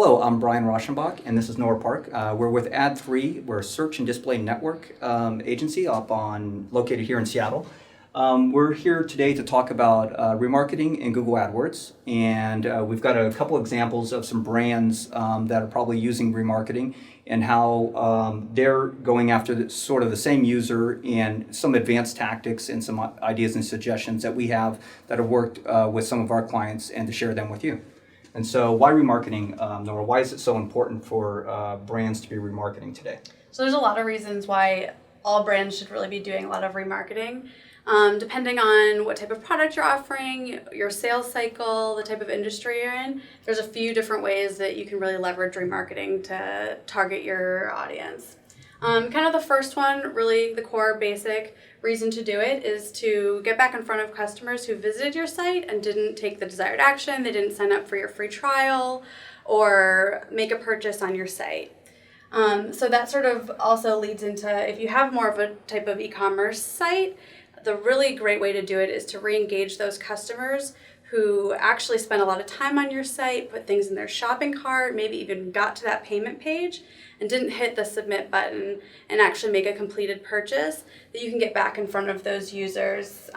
Hello, I'm Brian Rauschenbach, and this is Nora Park. We're with Ad3. We're a search and display network agency located here in Seattle. We're here today to talk about remarketing in Google AdWords, and we've got a couple examples of some brands that are probably using remarketing and how they're going after sort of the same user and some advanced tactics and some ideas and suggestions that we have that have worked with some of our clients and to share them with you. And so why remarketing, Nora? Why is it so important for brands to be remarketing today? So there's a lot of reasons why all brands should really be doing a lot of remarketing. Depending on what type of product you're offering, your sales cycle, the type of industry you're in, there's a few different ways that you can really leverage remarketing to target your audience. Kind of the first one, really the core basic reason to do it is to get back in front of customers who visited your site and didn't take the desired action, they didn't sign up for your free trial or make a purchase on your site. So that sort of also leads into, if you have more of a type of e-commerce site, the really great way to do it is to re-engage those customers who actually spent a lot of time on your site, put things in their shopping cart, maybe even got to that payment page and didn't hit the submit button and actually make a completed purchase, that you can get back in front of those users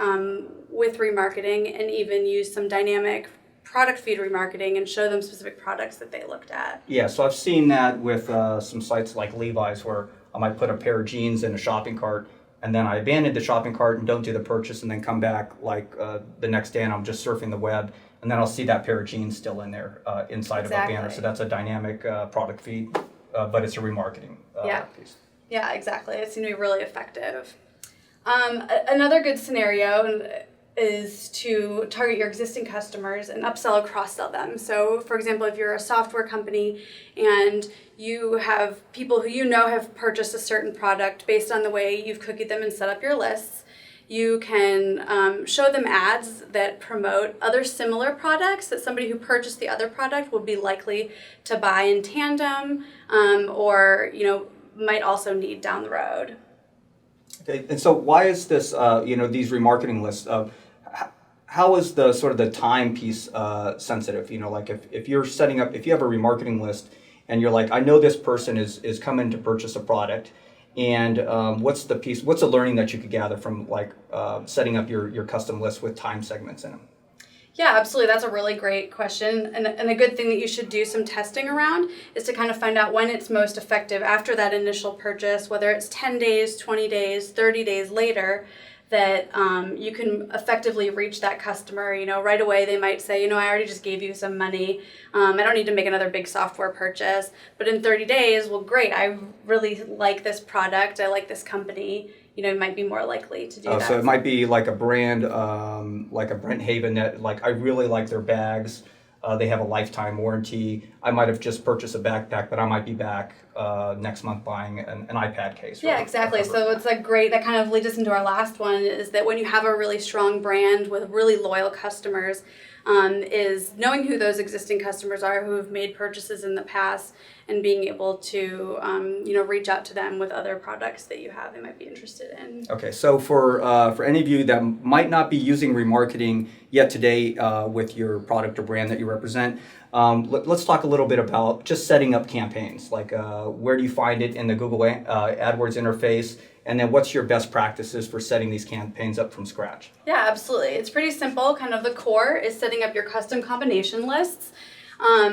with remarketing and even use some dynamic product feed remarketing and show them specific products that they looked at. Yeah, so I've seen that with some sites like Levi's where I might put a pair of jeans in a shopping cart and then I abandon the shopping cart and don't do the purchase and then come back the next day and I'm just surfing the web and then I'll see that pair of jeans still in there inside of a banner. So that's a dynamic product feed, but it's a remarketing piece. Yeah, exactly. It seemed to be really effective. Another good scenario is to target your existing customers and upsell or cross-sell them. So, for example, if you're a software company and you have people who you know have purchased a certain product based on the way you've cookied them and set up your lists, you can show them ads that promote other similar products that somebody who purchased the other product would be likely to buy in tandem or might also need down the road. Okay, and so why is this, these remarketing lists, how is the sort of the time piece sensitive? If you're setting up, if you have a remarketing list and you're like, I know this person is coming to purchase a product, and what's the learning that you could gather from setting up your custom list with time segments in them? Yeah, absolutely. That's a really great question. And a good thing that you should do some testing around is to kind of find out when it's most effective after that initial purchase, whether it's 10 days, 20 days, 30 days later, that you can effectively reach that customer. Right away they might say, I already just gave you some money. I don't need to make another big software purchase. But in 30 days, well, great. I really like this product. I like this company. You might be more likely to do that. So it might be like a brand, like a Brent Haven that, I really like their bags. They have a lifetime warranty. I might have just purchased a backpack, but I might be back next month buying an iPad case. Yeah, exactly. So it's that kind of leads us into our last one, is that when you have a really strong brand with really loyal customers, is knowing who those existing customers are who have made purchases in the past and being able to, reach out to them with other products that you have they might be interested in. Okay, so for any of you that might not be using remarketing yet today with your product or brand that you represent, let's talk a little bit about just setting up campaigns. Where do you find it in the Google AdWords interface? And then what's your best practices for setting these campaigns up from scratch? Yeah, absolutely. It's pretty simple. Kind of the core is setting up your custom combination lists.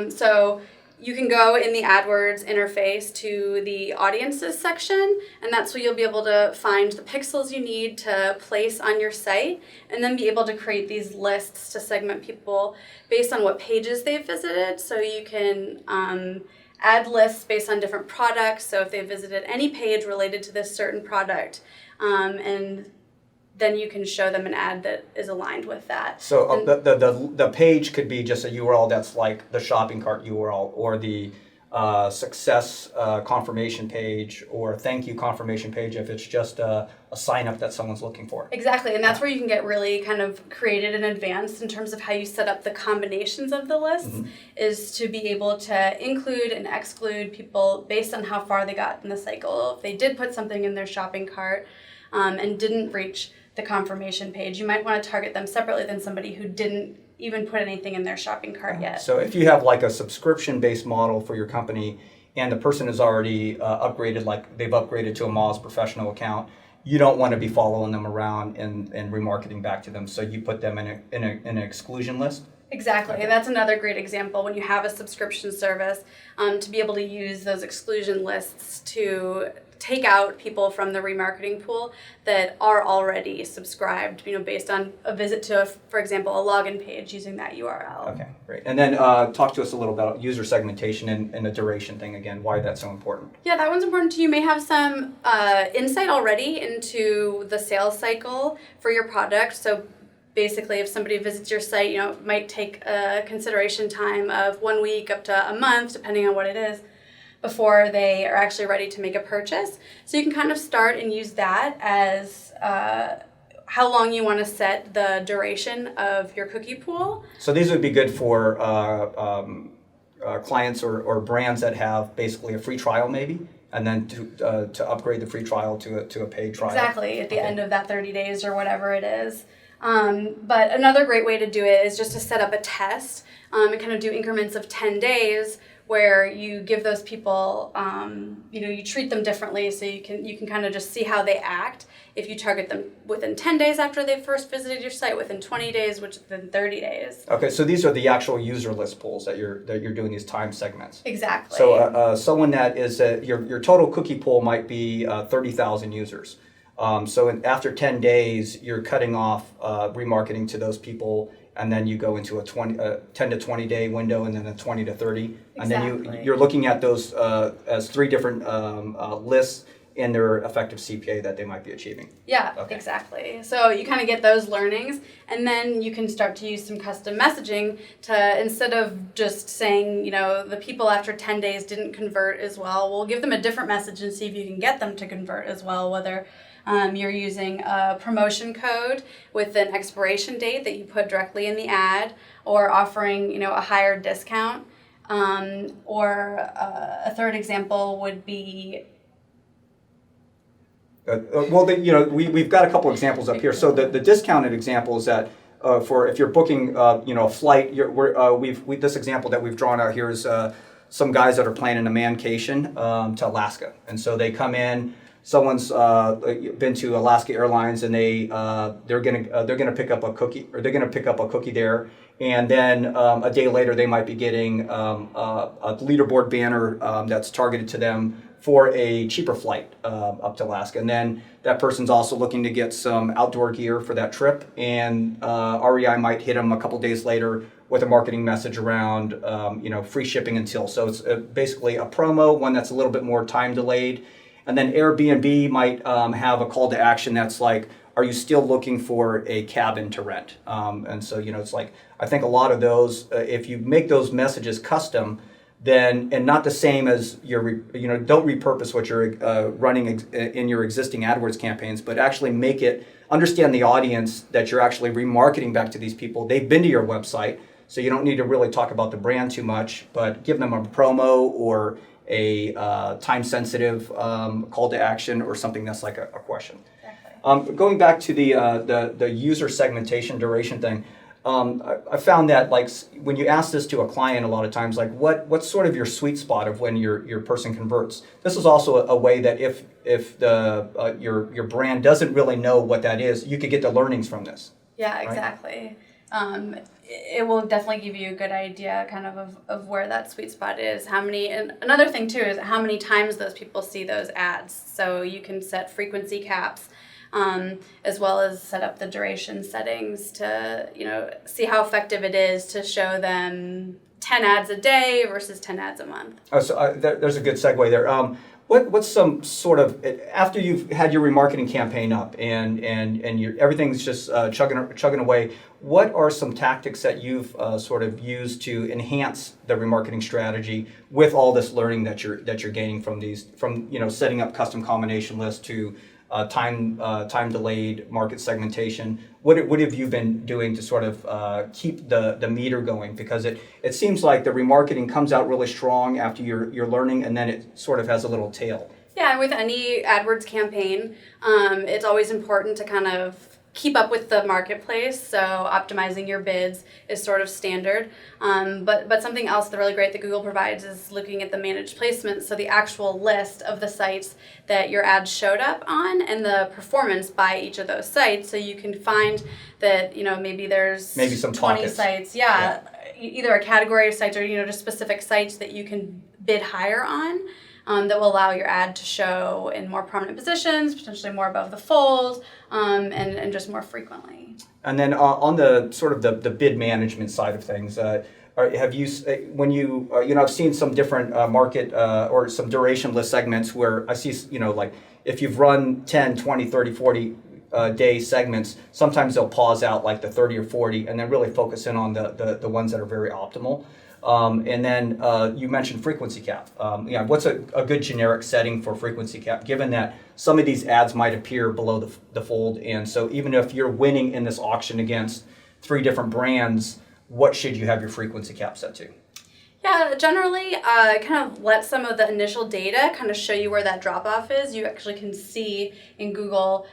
So you can go in the AdWords interface to the audiences section, and that's where you'll be able to find the pixels you need to place on your site, and then be able to create these lists to segment people based on what pages they've visited. So you can add lists based on different products. So if they visited any page related to this certain product, and then you can show them an ad that is aligned with that. So the page could be just a URL that's like the shopping cart URL or the success confirmation page or thank you confirmation page if it's just a sign up that someone's looking for. Exactly, and that's where you can get really kind of creative and advanced in terms of how you set up the combinations of the lists, is to be able to include and exclude people based on how far they got in the cycle. If they did put something in their shopping cart and didn't reach the confirmation page, you might want to target them separately than somebody who didn't even put anything in their shopping cart yet. So if you have like a subscription-based model for your company and the person is already upgraded, like they've upgraded to a Moz professional account, you don't want to be following them around and remarketing back to them. So you put them in an exclusion list. Exactly, Okay. and that's another great example when you have a subscription service, to be able to use those exclusion lists to take out people from the remarketing pool that are already subscribed, based on a visit to, for example, a login page using that URL. Okay, great. And then talk to us a little about user segmentation and the duration thing again, why that's so important. Yeah, that one's important too. You may have some insight already into the sales cycle for your product. So basically, if somebody visits your site, it might take a consideration time of 1 week up to a month, depending on what it is, before they are actually ready to make a purchase. So you can kind of start and use that as how long you want to set the duration of your cookie pool. So these would be good for clients or brands that have basically a free trial maybe, and then to upgrade the free trial to a paid trial. Exactly, at the end of that 30 days or whatever it is. But another great way to do it is just to set up a test and kind of do increments of 10 days where you give those people, you treat them differently so you can kind of just see how they act. If you target them within 10 days after they first visited your site, within 20 days, within 30 days. Okay, so these are the actual user list pools that you're doing these time segments. Exactly. So someone that is your total cookie pool might be 30,000 users. So after 10 days, you're cutting off remarketing to those people, and then you go into a 10 to 20 day window, and then a 20 to 30. And Exactly. then you're looking at those as three different lists in their effective CPA that they might be achieving. Yeah, Okay. exactly. So you kind of get those learnings, and then you can start to use some custom messaging to, instead of just saying, the people after 10 days didn't convert as well, we'll give them a different message and see if you can get them to convert as well, whether you're using a promotion code with an expiration date that you put directly in the ad, or offering, a higher discount. Or a third example would be we've got a couple examples up here. So the discounted example is that for if you're booking, a flight, this example that we've drawn out here is some guys that are planning a mancation to Alaska, and so they come in. Someone's been to Alaska Airlines, and they're gonna pick up a cookie, or they're gonna pick up a cookie there, and then a day later they might be getting a leaderboard banner that's targeted to them for a cheaper flight up to Alaska. And then that person's also looking to get some outdoor gear for that trip, and REI might hit them a couple days later with a marketing message around free shipping until. So it's basically a promo, one that's a little bit more time delayed. And then Airbnb might have a call to action that's like, are you still looking for a cabin to rent? And so, it's like, I think a lot of those, if you make those messages custom, then, and not the same as don't repurpose what you're running in your existing AdWords campaigns, but actually understand the audience that you're actually remarketing back to these people. They've been to your website, so you don't need to really talk about the brand too much, but give them a promo or a time-sensitive call to action, or something that's like a question. Exactly. Going back to the user segmentation duration thing, I found that like when you ask this to a client, a lot of times, like what's sort of your sweet spot of when your person converts. This is also a way that if your brand doesn't really know what that is, you could get the learnings from this. Yeah, right? exactly. It will definitely give you a good idea kind of where that sweet spot is. And another thing too is how many times those people see those ads. So you can set frequency caps, as well as set up the duration settings to, see how effective it is to show them 10 ads a day versus 10 ads a month. Oh, so there's a good segue there. What's some sort of, after you've had your remarketing campaign up and everything's just chugging away, what are some tactics that you've sort of used to enhance the remarketing strategy with all this learning that you're gaining from setting up custom combination lists to time delayed market segmentation? What have you been doing to sort of keep the meter going? Because it seems like the remarketing comes out really strong after you're learning, and then it sort of has a little tail. Yeah, with any AdWords campaign, it's always important to kind of keep up with the marketplace, so optimizing your bids is sort of standard. But something else that's really great that Google provides is looking at the managed placements, so the actual list of the sites that your ads showed up on and the performance by each of those sites. So you can find that, maybe there's some 20 pockets. sites, either a category of sites or, just specific sites that you can bid higher on. That will allow your ad to show in more prominent positions, potentially more above the fold, and just more frequently. And then on the sort of the bid management side of things, have you, when you, I've seen some different market or some duration list segments where I see, like if you've run 10, 20, 30, 40 day segments, sometimes they'll pause out like the 30 or 40 and then really focus in on the ones that are very optimal. And then you mentioned frequency cap. What's a good generic setting for frequency cap, given that some of these ads might appear below the fold? And so even if you're winning in this auction against 3 different brands, what should you have your frequency cap set to? Yeah, generally, kind of let some of the initial data kind of show you where that drop-off is. You actually can see in Google,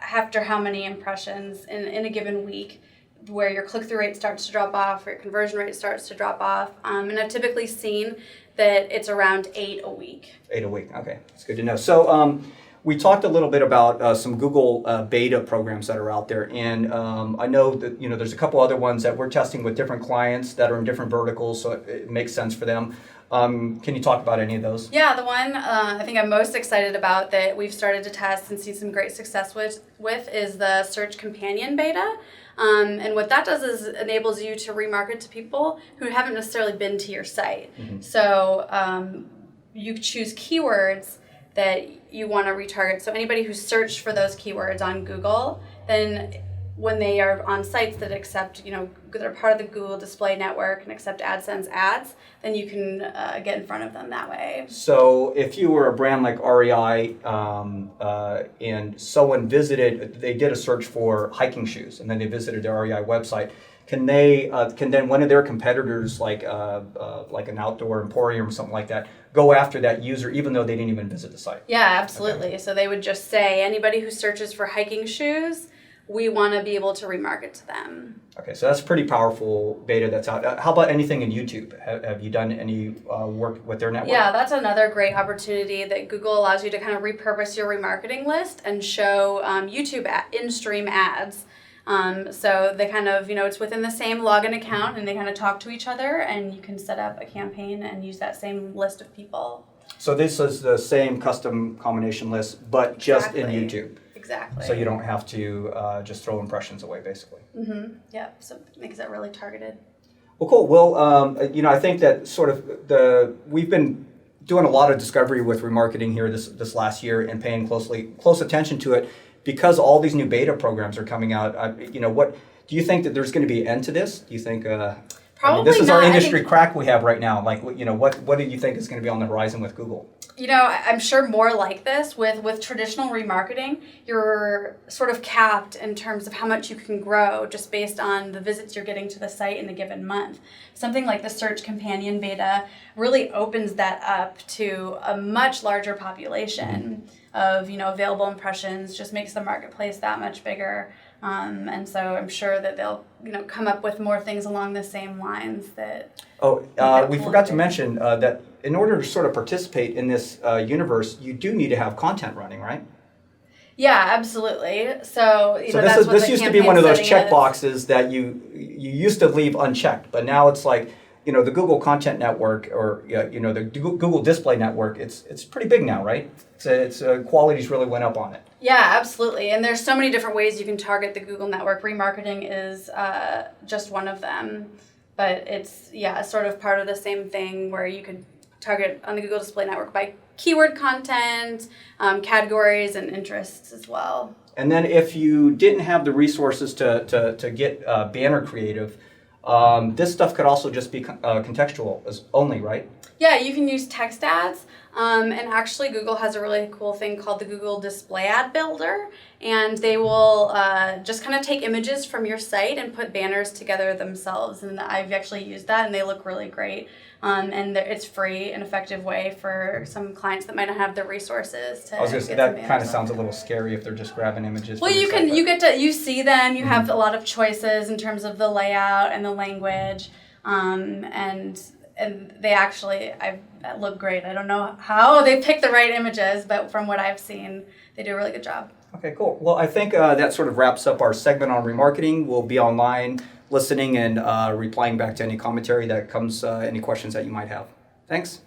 after how many impressions in a given week, where your click-through rate starts to drop off, or your conversion rate starts to drop off. And I've typically seen that it's around 8 a week. 8 a week, okay, that's good to know. So we talked a little bit about some Google beta programs that are out there, and I know that there's a couple other ones that we're testing with different clients that are in different verticals, so it makes sense for them. Can you talk about any of those? Yeah, the one I think I'm most excited about that we've started to test and see some great success with is the Search Companion beta. And what that does is enables you to remarket to people who haven't necessarily been to your site. Mm-hmm. So you choose keywords that you want to retarget. So anybody who searched for those keywords on Google, then when they are on sites that accept, they're part of the Google Display Network and accept AdSense ads, then you can get in front of them that way. So if you were a brand like REI and someone they did a search for hiking shoes, and then they visited the REI website, can then one of their competitors, like an outdoor emporium or something like that, go after that user even though they didn't even visit the site? Yeah, absolutely. Okay. So they would just say, anybody who searches for hiking shoes, we want to be able to remarket to them. Okay, so that's pretty powerful beta that's out. How about anything in YouTube? Have you done any work with their network? Yeah, that's another great opportunity that Google allows you to kind of repurpose your remarketing list and show YouTube in-stream ads. So they kind of, it's within the same login account and they kind of talk to each other, and you can set up a campaign and use that same list of people. So this is the same custom combination list, but just in YouTube. Exactly. So you don't have to just throw impressions away, basically. Mm-hmm. Yeah, so it makes it really targeted. Well, cool. Well, I think that sort of we've been doing a lot of discovery with remarketing here this last year and paying close attention to it because all these new beta programs are coming out. What do you think that there's going to be an end to this? Do you think? Probably this is not. our industry crack we have right now. Like, what do you think is going to be on the horizon with Google? I'm sure more like this with traditional remarketing, you're sort of capped in terms of how much you can grow just based on the visits you're getting to the site in a given month. Something like the Search Companion beta really opens that up to a much larger population of, available impressions, just makes the marketplace that much bigger. And so I'm sure that they'll, come up with more things along the same lines that... we forgot to mention that in order to sort of participate in this universe, you do need to have content running, right? Yeah, absolutely. So, this used to be one of those check boxes that you used to leave unchecked, but now it's like, the Google Content Network or the Google Display Network. It's pretty big now, right? It's quality's really went up on it. Yeah, absolutely. And there's so many different ways you can target the Google network. Remarketing is just one of them. But it's, sort of part of the same thing where you could target on the Google Display Network by keyword content, categories, and interests as well. And then if you didn't have the resources to get banner creative, this stuff could also just be contextual only, right? Yeah, you can use text ads. And actually, Google has a really cool thing called the Google Display Ad Builder, and they will just kind of take images from your site and put banners together themselves. And I've actually used that, and they look really great. And it's free, an effective way for some clients that might not have the resources to. I was gonna say that kind of sounds a little scary if they're just grabbing images. Well, you see them. You have a lot of choices in terms of the layout and the language, and they actually look great. I don't know how they pick the right images, but from what I've seen, they do a really good job. Okay, cool. Well, I think that sort of wraps up our segment on remarketing. We'll be online listening and replying back to any commentary that comes, any questions that you might have. Thanks.